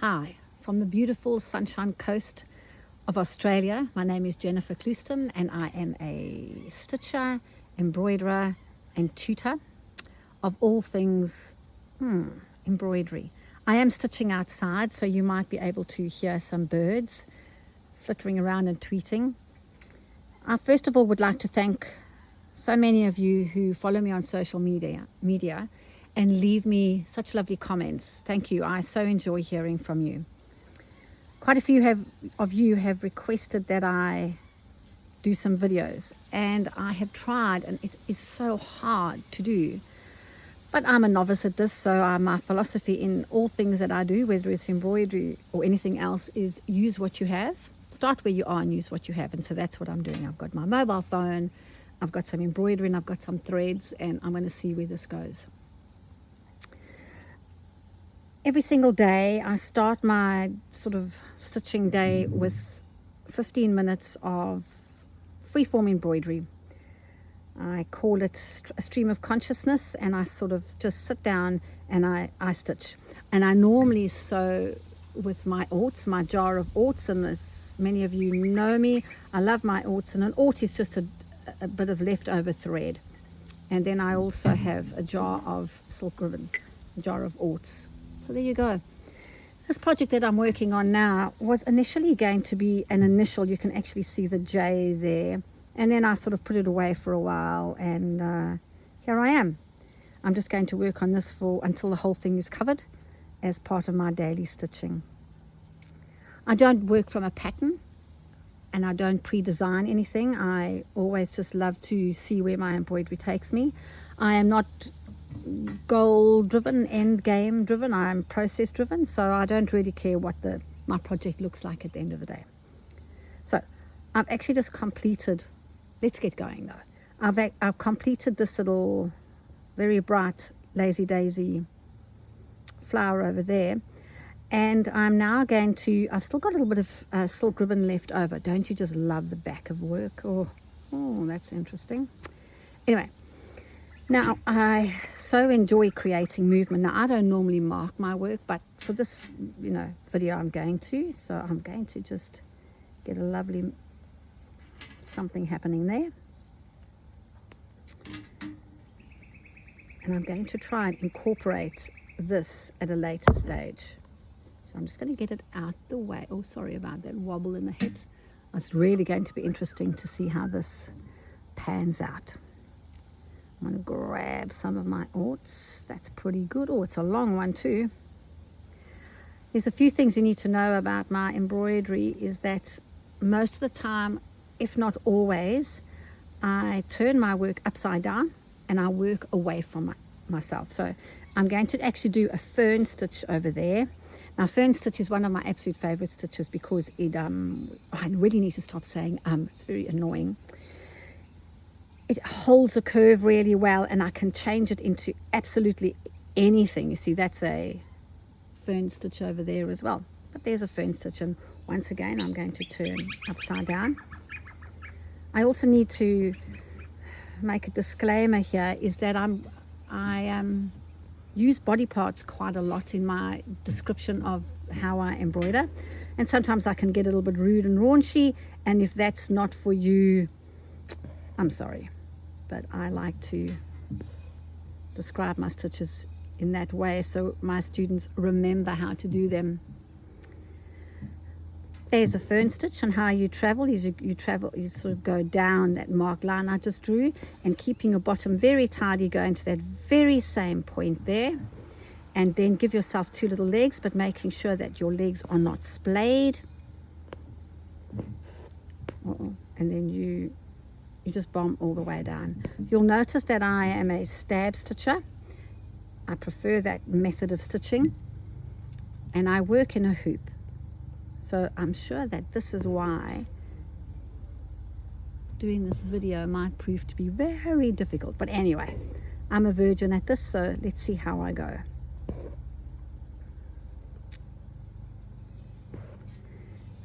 Hi, from the beautiful Sunshine Coast of Australia. My name is Jennifer Clouston and I am a stitcher, embroiderer and tutor of all things embroidery. I am stitching outside, so you might be able to hear some birds flittering around and tweeting. I first of all would like to thank so many of you who follow me on social media and leave me such lovely comments. Thank you. I so enjoy hearing from you. Quite a few of you have requested that I do some videos, and I have tried, and it is so hard to do. But I'm a novice at this, so my philosophy in all things that I do, whether it's embroidery or anything else, is use what you have. Start where you are and use what you have. And so that's what I'm doing. I've got my mobile phone, I've got some embroidery, and I've got some threads, and I'm going to see where this goes. Every single day I start my sort of stitching day with 15 minutes of freeform embroidery. I call it a stream of consciousness, and I sort of just sit down and I stitch. And I normally sew with my orts, my jar of orts, and as many of you know me, I love my orts, and an ort is just a bit of leftover thread. And then I also have a jar of silk ribbon, a jar of orts. So there you go. This project that I'm working on now was initially going to be an initial. You can actually see the J there. And then I sort of put it away for a while, and here I am. I'm just going to work on this until the whole thing is covered as part of my daily stitching. I don't work from a pattern, and I don't pre-design anything. I always just love to see where my embroidery takes me. I am not goal driven, end game driven. I'm process driven, so I don't really care what my project looks like at the end of the day. So I've actually just completed, let's get going though. I've completed this little very bright lazy daisy flower over there, and I'm now going to, I've still got a little bit of silk ribbon left over. Don't you just love the back of work? Oh, that's interesting. Anyway, now I so enjoy creating movement. Now I don't normally mark my work, but for this video I'm going to. So I'm going to just get a lovely something happening there, and I'm going to try and incorporate this at a later stage. So I'm just going to get it out the way. Oh, sorry about that wobble in the head. It's really going to be interesting to see how this pans out. I'm going to grab some of my orts. That's pretty good. Oh, it's a long one too. There's a few things you need to know about my embroidery, is that most of the time, if not always, I turn my work upside down and I work away from myself. So I'm going to actually do a fern stitch over there. Now fern stitch is one of my absolute favorite stitches because it I really need to stop saying it's very annoying. It holds a curve really well, and I can change it into absolutely anything. You see, that's a fern stitch over there as well. But there's a fern stitch, and once again I'm going to turn upside down. I also need to make a disclaimer here, is that I use body parts quite a lot in my description of how I embroider, and sometimes I can get a little bit rude and raunchy, and if that's not for you, I'm sorry, but I like to describe my stitches in that way so my students remember how to do them. There's a fern stitch, and how you travel is you sort of go down that marked line I just drew, and keeping your bottom very tidy, go into that very same point there, and then give yourself two little legs, but making sure that your legs are not splayed. And then you just bomb all the way down. You'll notice that I am a stab stitcher. I prefer that method of stitching, and I work in a hoop. So I'm sure that this is why doing this video might prove to be very difficult. But anyway, I'm a virgin at this, so let's see how I go.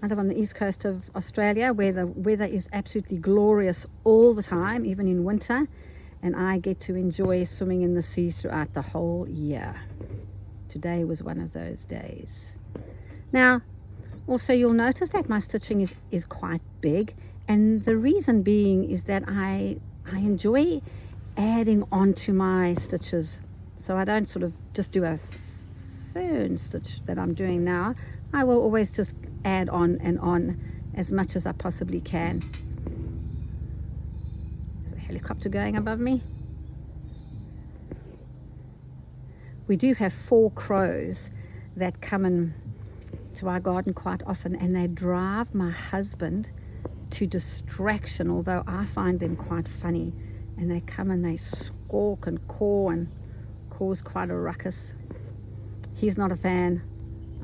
I live on the east coast of Australia, where the weather is absolutely glorious all the time, even in winter, and I get to enjoy swimming in the sea throughout the whole year. Today was one of those days. Now also you'll notice that my stitching is quite big, and the reason being is that I enjoy adding on to my stitches, so I don't sort of just do a fern stitch that I'm doing now. I will always just add on and on as much as I possibly can. There's a helicopter going above me. We do have 4 crows that come in to our garden quite often, and they drive my husband to distraction, although I find them quite funny. And they come and they squawk and caw and cause quite a ruckus. He's not a fan.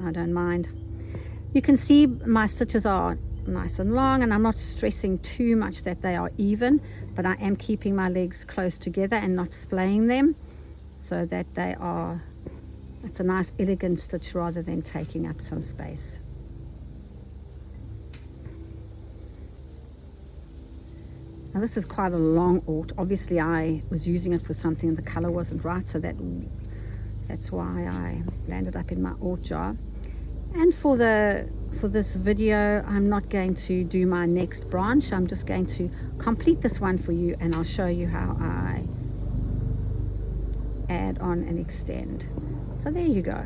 I don't mind. You can see my stitches are nice and long, and I'm not stressing too much that they are even, but I am keeping my legs close together and not splaying them, so that it's a nice elegant stitch rather than taking up some space. Now this is quite a long aut. Obviously I was using it for something and the color wasn't right, so that's why I landed up in my aut jar. And for this video, I'm not going to do my next branch. I'm just going to complete this one for you, and I'll show you how I add on and extend. So there you go.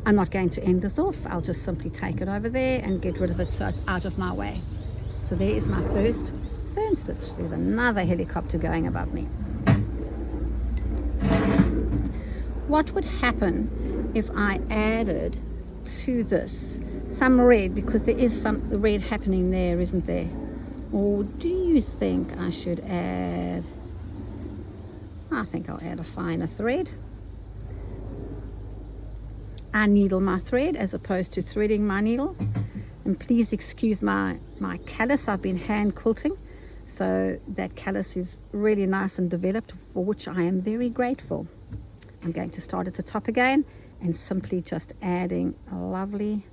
I'm not going to end this off. I'll just simply take it over there and get rid of it so it's out of my way. So there is my first fern stitch. There's another helicopter going above me. What would happen if I added to this some red, because there is some red happening there, isn't there? Or do you think I should add, I think I'll add a finer thread. I needle my thread as opposed to threading my needle. And please excuse my callus. I've been hand quilting, so that callus is really nice and developed, for which I am very grateful. I'm going to start at the top again and simply just adding a lovely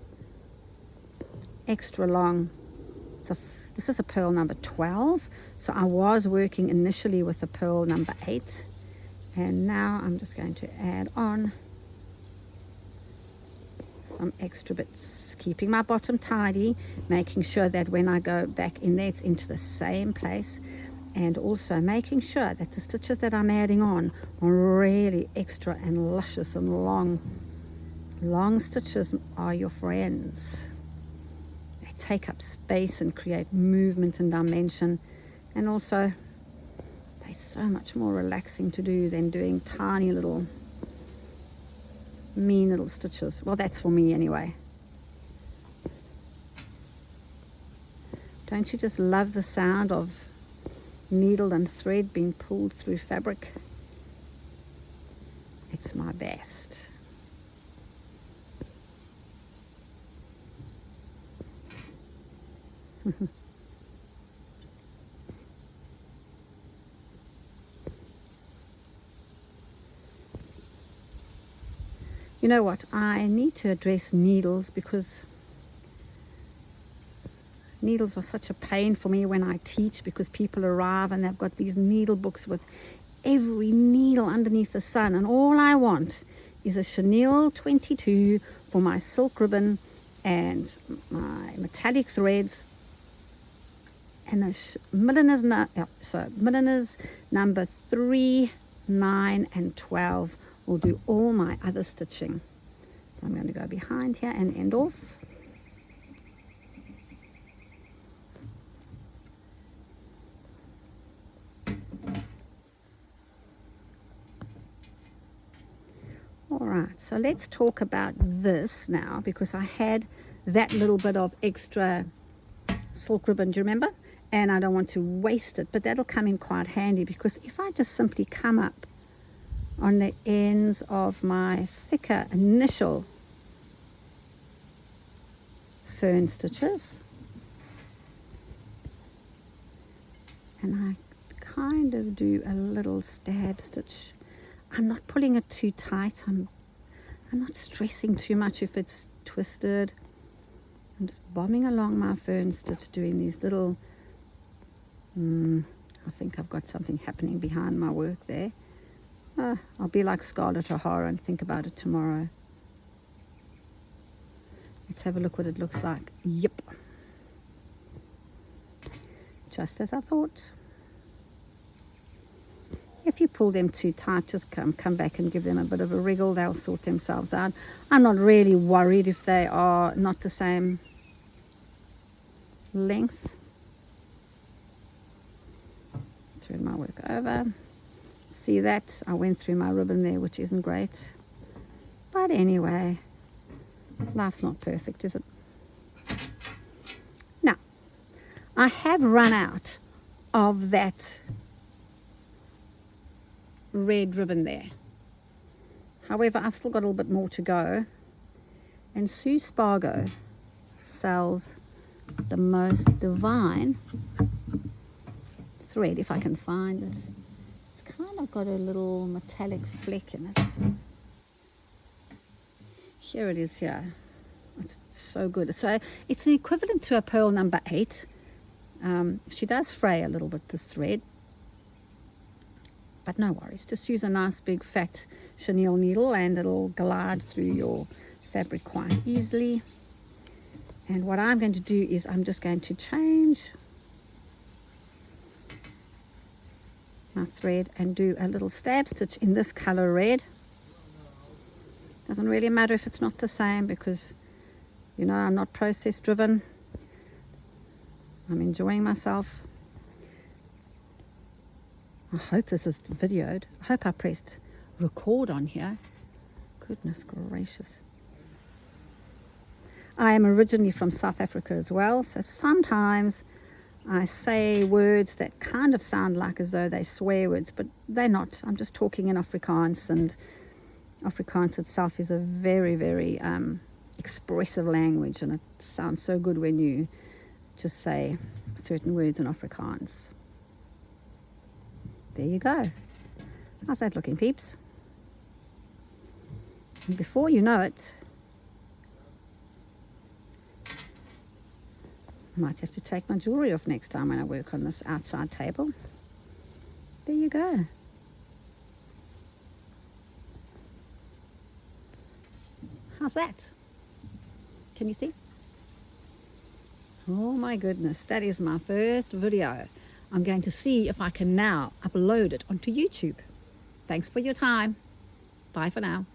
extra long, so this is a purl number 12, so I was working initially with a purl number 8, and now I'm just going to add on some extra bits, keeping my bottom tidy, making sure that when I go back in there it's into the same place, and also making sure that the stitches that I'm adding on are really extra and luscious and long. Long stitches are your friends. They take up space and create movement and dimension, and also they're so much more relaxing to do than doing tiny little mean little stitches. Well, that's for me anyway. Don't you just love the sound of needle and thread being pulled through fabric? It's my best. You know what, I need to address needles, because needles are such a pain for me when I teach, because people arrive and they've got these needle books with every needle underneath the sun, and all I want is a chenille 22 for my silk ribbon and my metallic threads, and a milliner's number 3, 9 and 12 will do all my other stitching. So I'm going to go behind here and end off. Alright, so let's talk about this now, because I had that little bit of extra silk ribbon, do you remember? And I don't want to waste it, but that'll come in quite handy, because if I just simply come up on the ends of my thicker initial fern stitches, and I kind of do a little stab stitch. I'm not pulling it too tight. I'm not stressing too much if it's twisted. I'm just bombing along my fern stitch, doing these little, I think I've got something happening behind my work there. I'll be like Scarlett O'Hara and think about it tomorrow. It's have a look what it looks like. Yep. Just as I thought. If you pull them too tight, just come back and give them a bit of a wriggle. They'll sort themselves out. I'm not really worried if they are not the same length. Turn my work over. See that? I went through my ribbon there, which isn't great. But anyway, life's not perfect, is it? Now, I have run out of that red ribbon there. However, I've still got a little bit more to go. And Sue Spargo sells the most divine thread, if I can find it. It's kind of got a little metallic fleck in it. Here it is here. It's so good. So it's an equivalent to a pearl number 8. She does fray a little bit, this thread. But no worries, just use a nice big fat chenille needle and it'll glide through your fabric quite easily. And what I'm going to do is I'm just going to change my thread and do a little stab stitch in this color red. Doesn't really matter if it's not the same because, you know, I'm not process driven. I'm enjoying myself. I hope this is videoed. I hope I pressed record on here. Goodness gracious. I am originally from South Africa as well, so sometimes I say words that kind of sound like as though they swear words, but they're not. I'm just talking in Afrikaans, and Afrikaans itself is a very, very expressive language, and it sounds so good when you just say certain words in Afrikaans. There you go. How's that looking, peeps? And before you know it, I might have to take my jewelry off next time when I work on this outside table. There you go. How's that? Can you see? Oh my goodness, that is my first video. I'm going to see if I can now upload it onto YouTube. Thanks for your time. Bye for now.